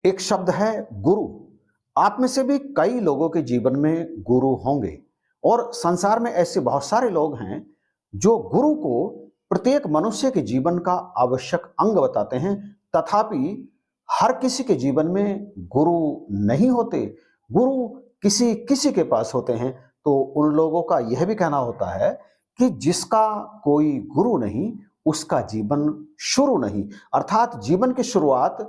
एक शब्द है गुरु। आप में से भी कई लोगों के जीवन में गुरु होंगे और संसार में ऐसे बहुत सारे लोग हैं जो गुरु को प्रत्येक मनुष्य के जीवन का आवश्यक अंग बताते हैं। तथापि हर किसी के जीवन में गुरु नहीं होते। गुरु किसी किसी के पास होते हैं। तो उन लोगों का यह भी कहना होता है कि जिसका कोई गुरु नहीं उसका जीवन शुरू नहीं। अर्थात जीवन की शुरुआत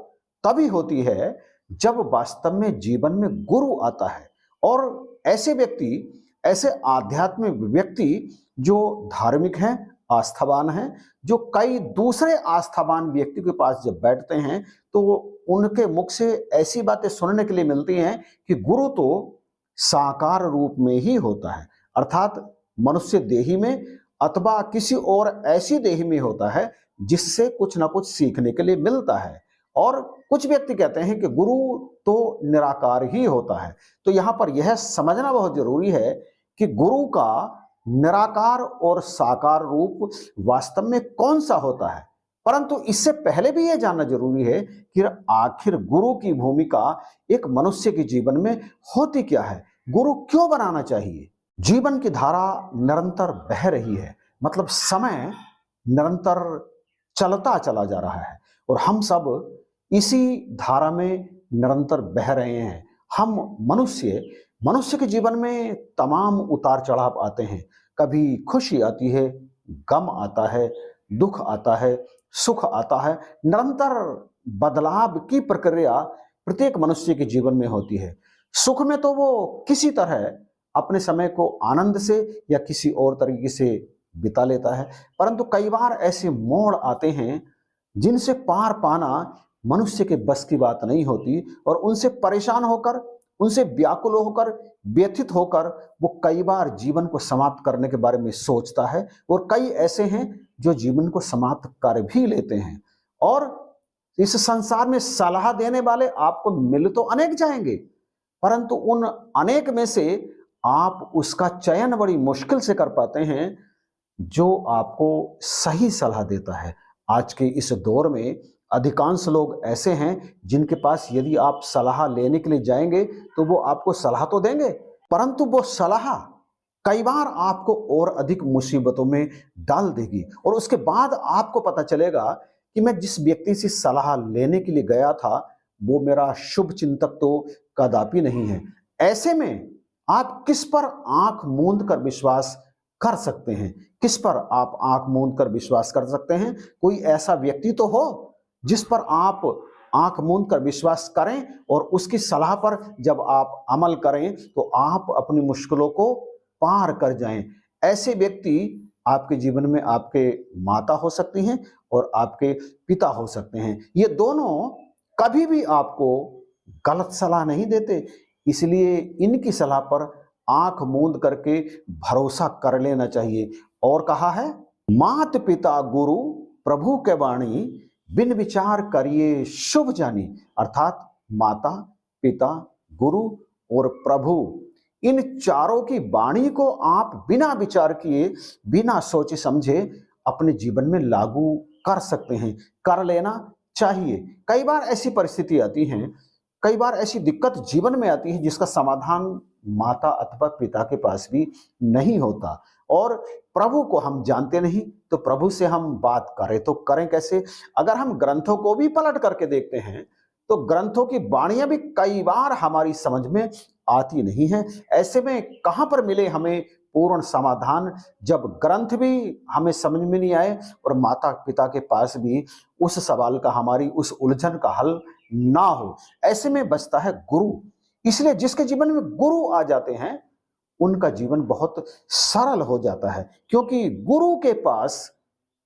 तभी होती है जब वास्तव में जीवन में गुरु आता है। और ऐसे व्यक्ति, ऐसे आध्यात्मिक व्यक्ति जो धार्मिक हैं, आस्थावान हैं, जो कई दूसरे आस्थावान व्यक्ति के पास जब बैठते हैं तो उनके मुख से ऐसी बातें सुनने के लिए मिलती हैं कि गुरु तो साकार रूप में ही होता है, अर्थात मनुष्य देही में अथवा किसी और ऐसी देही में होता है जिससे कुछ ना कुछ सीखने के लिए मिलता है। और कुछ व्यक्ति कहते हैं कि गुरु तो निराकार ही होता है। तो यहां पर यह समझना बहुत जरूरी है कि गुरु का निराकार और साकार रूप वास्तव में कौन सा होता है। परंतु इससे पहले भी यह जानना जरूरी है कि आखिर गुरु की भूमिका एक मनुष्य के जीवन में होती क्या है, गुरु क्यों बनाना चाहिए। जीवन की धारा निरंतर बह रही है, मतलब समय निरंतर चलता चला जा रहा है और हम सब इसी धारा में निरंतर बह रहे हैं। हम मनुष्य के जीवन में तमाम उतार चढ़ाव आते हैं। कभी खुशी आती है, गम आता है, दुख आता है, सुख आता है। निरंतर बदलाव की प्रक्रिया प्रत्येक मनुष्य के जीवन में होती है। सुख में तो वो किसी तरह अपने समय को आनंद से या किसी और तरीके से बिता लेता है, परंतु कई बार ऐसे मोड़ आते हैं जिनसे पार पाना मनुष्य के बस की बात नहीं होती और उनसे परेशान होकर, उनसे व्याकुल होकर, व्यथित होकर वो कई बार जीवन को समाप्त करने के बारे में सोचता है। और कई ऐसे हैं जो जीवन को समाप्त कर भी लेते हैं। और इस संसार में सलाह देने वाले आपको मिल तो अनेक जाएंगे, परंतु उन अनेक में से आप उसका चयन बड़ी मुश्किल से कर पाते हैं जो आपको सही सलाह देता है। आज के इस दौर में अधिकांश लोग ऐसे हैं जिनके पास यदि आप सलाह लेने के लिए जाएंगे तो वो आपको सलाह तो देंगे, परंतु वो सलाह कई बार आपको और अधिक मुसीबतों में डाल देगी। और उसके बाद आपको पता चलेगा कि मैं जिस व्यक्ति से सलाह लेने के लिए गया था वो मेरा शुभ चिंतक तो कदापि नहीं है। ऐसे में आप किस पर आंख मूंद कर विश्वास कर सकते हैं? किस पर आप आंख मूंद कर विश्वास कर सकते हैं? कोई ऐसा व्यक्ति तो हो जिस पर आप आंख मूंद कर विश्वास करें और उसकी सलाह पर जब आप अमल करें तो आप अपनी मुश्किलों को पार कर जाएं। ऐसे व्यक्ति आपके जीवन में आपके माता हो सकती हैं और आपके पिता हो सकते हैं। ये दोनों कभी भी आपको गलत सलाह नहीं देते, इसलिए इनकी सलाह पर आंख मूंद करके भरोसा कर लेना चाहिए। और कहा है, मात पिता गुरु प्रभु के वाणी, बिन विचार करिए शुभ जानी। अर्थात माता, पिता, गुरु और प्रभु, इन चारों की वाणी को आप बिना विचार किए, बिना सोचे समझे अपने जीवन में लागू कर सकते हैं, कर लेना चाहिए। कई बार ऐसी परिस्थिति आती हैं, कई बार ऐसी दिक्कत जीवन में आती है जिसका समाधान माता अथवा पिता के पास भी नहीं होता। और प्रभु को हम जानते नहीं तो प्रभु से हम बात करें तो करें कैसे? अगर हम ग्रंथों को भी पलट करके देखते हैं तो ग्रंथों की वाणियां भी कई बार हमारी समझ में आती नहीं है। ऐसे में कहां पर मिले हमें पूर्ण समाधान, जब ग्रंथ भी हमें समझ में नहीं आए और माता पिता के पास भी उस सवाल का, हमारी उस उलझन का हल ना हो। ऐसे में बचता है गुरु। इसलिए जिसके जीवन में गुरु आ जाते हैं उनका जीवन बहुत सरल हो जाता है, क्योंकि गुरु के पास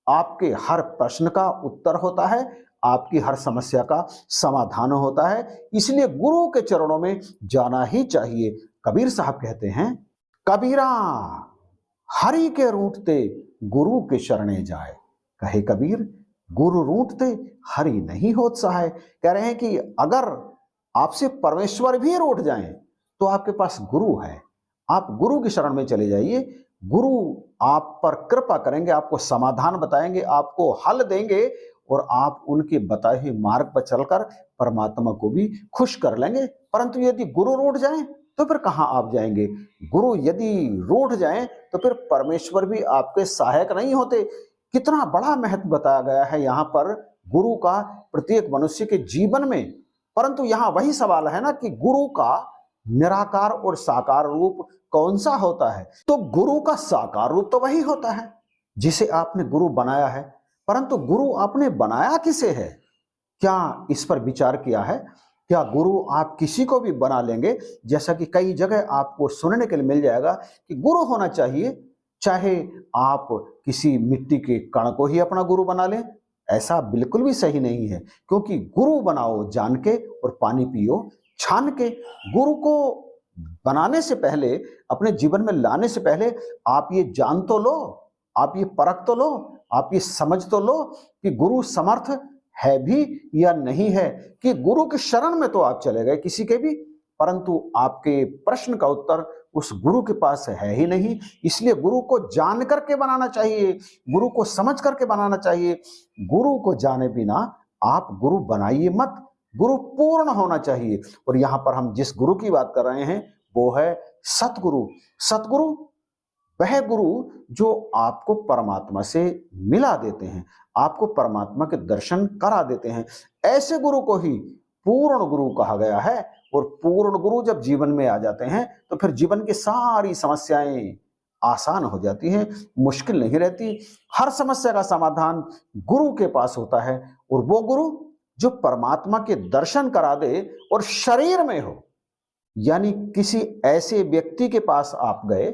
आपके हर प्रश्न का उत्तर होता है, आपकी हर समस्या का समाधान होता है। इसलिए गुरु के चरणों में जाना ही चाहिए। कबीर साहब कहते हैं, कबीरा हरि के रूठते गुरु के शरणे जाए। कहे कबीर, गुरु रूठते हरि नहीं होत सहाय। कह रहे हैं कि अगर आपसे परमेश्वर भी रूठ जाएं तो आपके पास गुरु है, आप गुरु की शरण में चले जाइए। गुरु आप पर कृपा करेंगे, आपको समाधान बताएंगे, आपको हल देंगे और आप उनके बताए हुए मार्ग पर चलकर परमात्मा को भी खुश कर लेंगे। परंतु यदि गुरु रूठ जाएं तो फिर कहाँ आप जाएंगे? गुरु यदि रूठ जाएं तो फिर परमेश्वर भी आपके सहायक नहीं होते। कितना बड़ा महत्व बताया गया है यहाँ पर गुरु का प्रत्येक मनुष्य के जीवन में। परंतु यहाँ वही सवाल है ना कि गुरु का निराकार और साकार रूप कौन सा होता है? तो गुरु का साकार रूप तो वही होता है जिसे आपने गुरु बनाया है। परंतु गुरु आपने बनाया किसे है? क्या इस पर विचार किया है? क्या गुरु आप किसी को भी बना लेंगे? जैसा कि कई जगह आपको सुनने के लिए मिल जाएगा कि गुरु होना चाहिए, चाहे आप किसी मिट्टी के कण को ही अपना गुरु बना लें। ऐसा बिल्कुल भी सही नहीं है, क्योंकि गुरु बनाओ जान के और पानी पियो छान के। गुरु को बनाने से पहले, अपने जीवन में लाने से पहले आप ये जान तो लो, आप ये परख तो लो, आप ये समझ तो लो कि गुरु समर्थ है भी या नहीं है। कि गुरु के शरण में तो आप चले गए किसी के भी, परंतु आपके प्रश्न का उत्तर उस गुरु के पास है ही नहीं। इसलिए गुरु को जान करके बनाना चाहिए, गुरु को समझ करके बनाना चाहिए। गुरु को जाने बिना आप गुरु बनाइए मत। गुरु पूर्ण होना चाहिए। और यहां पर हम जिस गुरु की बात कर रहे हैं वो है सतगुरु। सतगुरु वह गुरु जो आपको परमात्मा से मिला देते हैं, आपको परमात्मा के दर्शन करा देते हैं। ऐसे गुरु को ही पूर्ण गुरु कहा गया है। और पूर्ण गुरु जब जीवन में आ जाते हैं तो फिर जीवन की सारी समस्याएं आसान हो जाती हैं, मुश्किल नहीं रहती। हर समस्या का समाधान गुरु के पास होता है। और वो गुरु जो परमात्मा के दर्शन करा दे और शरीर में हो। यानी किसी ऐसे व्यक्ति के पास आप गए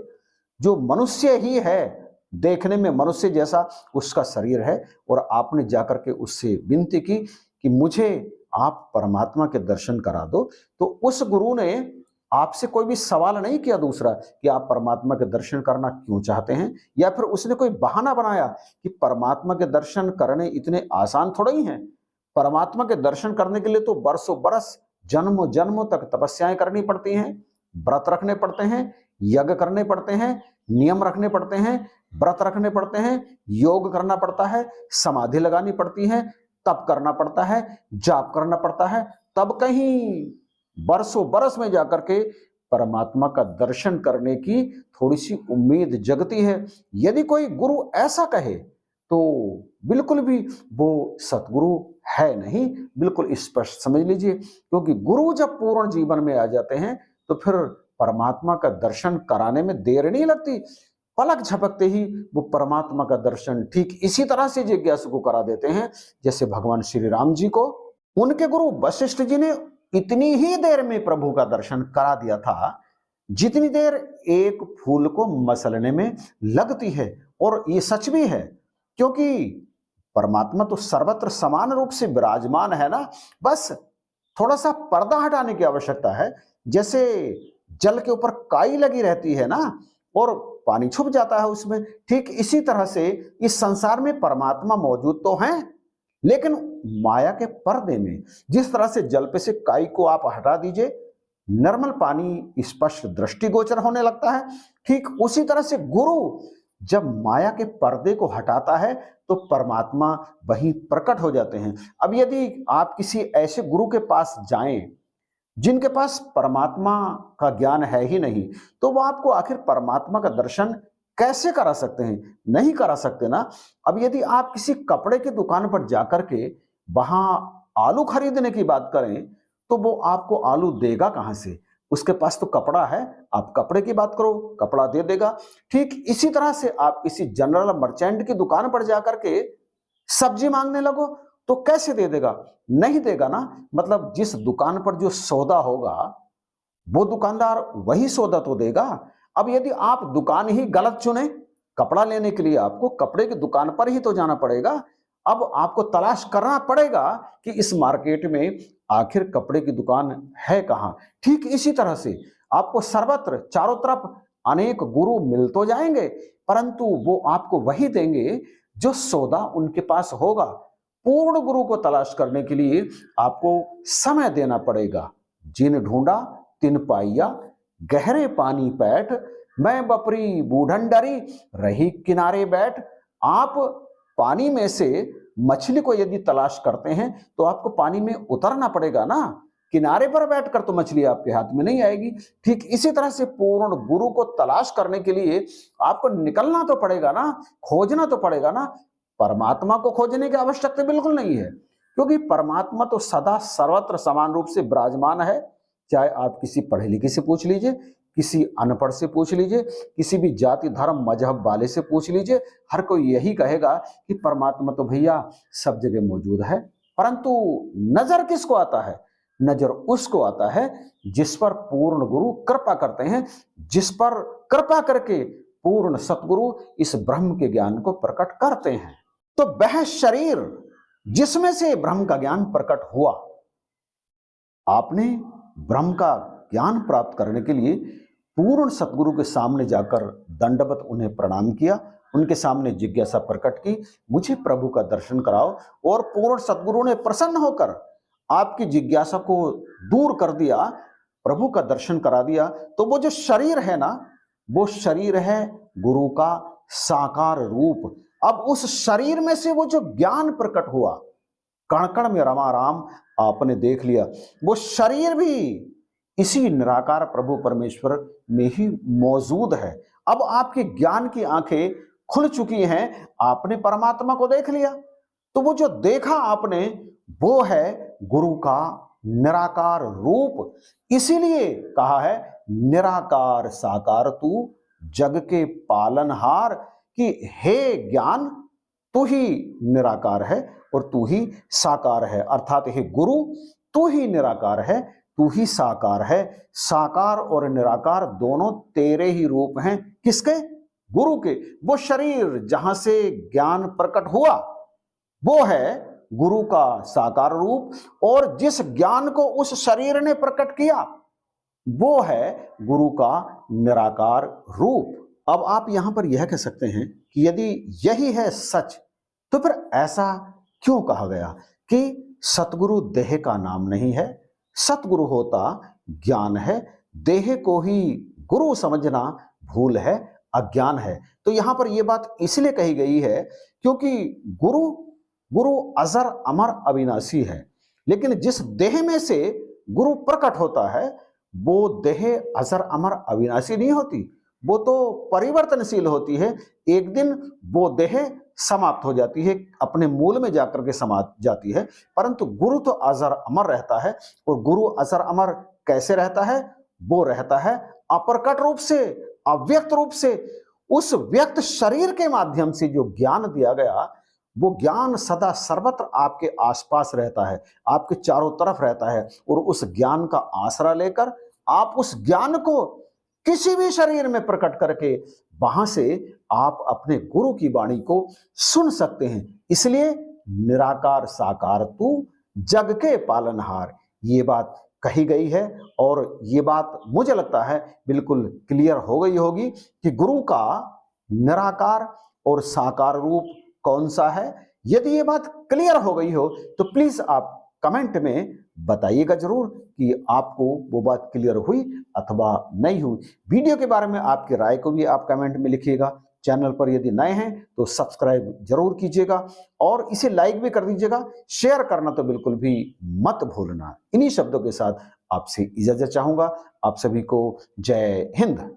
जो मनुष्य ही है, देखने में मनुष्य जैसा उसका शरीर है, और आपने जाकर के उससे विनती की कि मुझे आप परमात्मा के दर्शन करा दो। तो उस गुरु ने आपसे कोई भी सवाल नहीं किया दूसरा कि आप परमात्मा के दर्शन करना क्यों चाहते हैं, या फिर उसने कोई बहाना बनाया कि परमात्मा के दर्शन करने इतने आसान थोड़ा ही हैं। परमात्मा के दर्शन करने के लिए तो बरसों बरस, जन्मों जन्मों तक तपस्याएं करनी पड़ती हैं, व्रत रखने पड़ते हैं, यज्ञ करने पड़ते हैं, नियम रखने पड़ते हैं, व्रत रखने पड़ते हैं, योग करना पड़ता है, समाधि लगानी पड़ती है, तप करना पड़ता है, जाप करना पड़ता है। तब कहीं बरसों बरस में जाकर के परमात्मा का दर्शन करने की थोड़ी सी उम्मीद जगती है। यदि कोई गुरु ऐसा कहे तो बिल्कुल भी वो सतगुरु है नहीं, बिल्कुल स्पष्ट समझ लीजिए। क्योंकि गुरु जब पूर्ण जीवन में आ जाते हैं तो फिर परमात्मा का दर्शन कराने में देर नहीं लगती। पलक झपकते ही वो परमात्मा का दर्शन ठीक इसी तरह से जिज्ञासु को करा देते हैं जैसे भगवान श्री राम जी को उनके गुरु वशिष्ठ जी ने इतनी ही देर में प्रभु का दर्शन करा दिया था जितनी देर एक फूल को मसलने में लगती है। और ये सच भी है, क्योंकि परमात्मा तो सर्वत्र समान रूप से विराजमान है ना। बस थोड़ा सा पर्दा हटाने की आवश्यकता है। जैसे जल के ऊपर काई लगी रहती है ना और पानी छुप जाता है उसमें, ठीक इसी तरह से इस संसार में परमात्मा मौजूद तो हैं, लेकिन माया के पर्दे में। जिस तरह से जल पे से काई को आप हटा दीजिए, निर्मल पानी स्पष्ट दृष्टिगोचर होने लगता है, ठीक उसी तरह से गुरु जब माया के पर्दे को हटाता है तो परमात्मा वहीं प्रकट हो जाते हैं। अब यदि आप किसी ऐसे गुरु के पास जाएं जिनके पास परमात्मा का ज्ञान है ही नहीं, तो वो आपको आखिर परमात्मा का दर्शन कैसे करा सकते हैं? नहीं करा सकते ना। अब यदि आप किसी कपड़े की दुकान पर जाकर के वहां आलू खरीदने की बात करें तो वो आपको आलू देगा कहां से? उसके पास तो कपड़ा है, आप कपड़े की बात करो, कपड़ा दे देगा। ठीक इसी तरह से आप किसी जनरल मर्चेंट की दुकान पर जाकर के सब्जी मांगने लगो तो कैसे दे देगा? नहीं देगा ना। मतलब जिस दुकान पर जो सौदा होगा वो दुकानदार वही सौदा तो देगा। अब यदि आप दुकान ही गलत चुने, कपड़ा लेने के लिए आपको कपड़े की दुकान पर ही तो जाना पड़ेगा। अब आपको तलाश करना पड़ेगा कि इस मार्केट में आखिर कपड़े की दुकान है कहां। ठीक इसी तरह से आपको सर्वत्र चारों तरफ अनेक गुरु मिल तो जाएंगे, परंतु वो आपको वही देंगे जो सौदा उनके पास होगा। पूर्ण गुरु को तलाश करने के लिए आपको समय देना पड़ेगा। जिन ढूंढा तिन पाइया, गहरे पानी पैठ, मैं बपरी बूढ़न डरी, रही किनारे बैठ। आप पानी में से मछली को यदि तलाश करते हैं तो आपको पानी में उतरना पड़ेगा ना, किनारे पर बैठकर तो मछली आपके हाथ में नहीं आएगी। ठीक इसी तरह से पूर्ण गुरु को तलाश करने के लिए आपको निकलना तो पड़ेगा ना, खोजना तो पड़ेगा ना। परमात्मा को खोजने की आवश्यकता बिल्कुल नहीं है, क्योंकि परमात्मा तो सदा सर्वत्र समान रूप से विराजमान है। चाहे आप किसी पढ़े लिखे से पूछ लीजिए, किसी अनपढ़ से पूछ लीजिए, किसी भी जाति धर्म मजहब वाले से पूछ लीजिए, हर कोई यही कहेगा कि परमात्मा तो भैया सब जगह मौजूद है। परंतु नजर किसको आता है? नजर उसको आता है जिस पर पूर्ण गुरु कृपा करते हैं, जिस पर कृपा करके पूर्ण सतगुरु इस ब्रह्म के ज्ञान को प्रकट करते हैं। तो वह शरीर जिसमें से ब्रह्म का ज्ञान प्रकट हुआ, आपने ब्रह्म का ज्ञान प्राप्त करने के लिए पूर्ण सतगुरु के सामने जाकर दंडवत उन्हें प्रणाम किया, उनके सामने जिज्ञासा प्रकट की, मुझे प्रभु का दर्शन कराओ। और पूर्ण सतगुरु ने प्रसन्न होकर आपकी जिज्ञासा को दूर कर दिया, प्रभु का दर्शन करा दिया। तो वो जो शरीर है ना, वो शरीर है गुरु का साकार रूप। अब उस शरीर में से वो जो ज्ञान प्रकट हुआ, कण कण में रमा राम आपने देख लिया, वो शरीर भी इसी निराकार प्रभु परमेश्वर में ही मौजूद है। अब आपके ज्ञान की आंखें खुल चुकी हैं, आपने परमात्मा को देख लिया। तो वो जो देखा आपने, वो है गुरु का निराकार रूप। इसीलिए कहा है निराकार साकार तू जग के पालनहार, कि हे ज्ञान तू ही निराकार है और तू ही साकार है। अर्थात हे गुरु तू ही निराकार है, तू ही साकार है। साकार और निराकार दोनों तेरे ही रूप हैं। किसके? गुरु के। वो शरीर जहां से ज्ञान प्रकट हुआ, वो है गुरु का साकार रूप, और जिस ज्ञान को उस शरीर ने प्रकट किया, वो है गुरु का निराकार रूप। अब आप यहां पर यह कह सकते हैं कि यदि यही है सच, तो फिर ऐसा क्यों कहा गया कि सतगुरु देह का नाम नहीं है? सतगुरु होता ज्ञान है, देह को ही गुरु समझना भूल है, अज्ञान है। तो यहां पर यह बात इसलिए कही गई है क्योंकि गुरु अजर अमर अविनाशी है, लेकिन जिस देह में से गुरु प्रकट होता है, वो देह अजर अमर अविनाशी नहीं होती, वो तो परिवर्तनशील होती है। एक दिन वो देह समाप्त हो जाती है, अपने मूल में जाकर के समा जाती है। परंतु गुरु तो अजर अमर रहता है। और गुरु अजर अमर कैसे रहता है? वो रहता है अप्रकट रूप से, अव्यक्त रूप से। उस व्यक्त शरीर के माध्यम से जो ज्ञान दिया गया, वो ज्ञान सदा सर्वत्र आपके आसपास रहता है, आपके चारों तरफ रहता है। और उस ज्ञान का आसरा लेकर आप उस ज्ञान को किसी भी शरीर में प्रकट करके वहां से आप अपने गुरु की वाणी को सुन सकते हैं। इसलिए निराकार साकार तू जग के पालनहार, ये बात कही गई है। और ये बात मुझे लगता है बिल्कुल क्लियर हो गई होगी कि गुरु का निराकार और साकार रूप कौन सा है। यदि ये बात क्लियर हो गई हो तो प्लीज आप कमेंट में बताइएगा जरूर कि आपको वो बात क्लियर हुई अथवा नहीं हुई। वीडियो के बारे में आपकी राय को भी आप कमेंट में लिखिएगा। चैनल पर यदि नए हैं तो सब्सक्राइब जरूर कीजिएगा और इसे लाइक भी कर दीजिएगा। शेयर करना तो बिल्कुल भी मत भूलना। इन्हीं शब्दों के साथ आपसे इजाजत चाहूंगा। आप सभी को जय हिंद।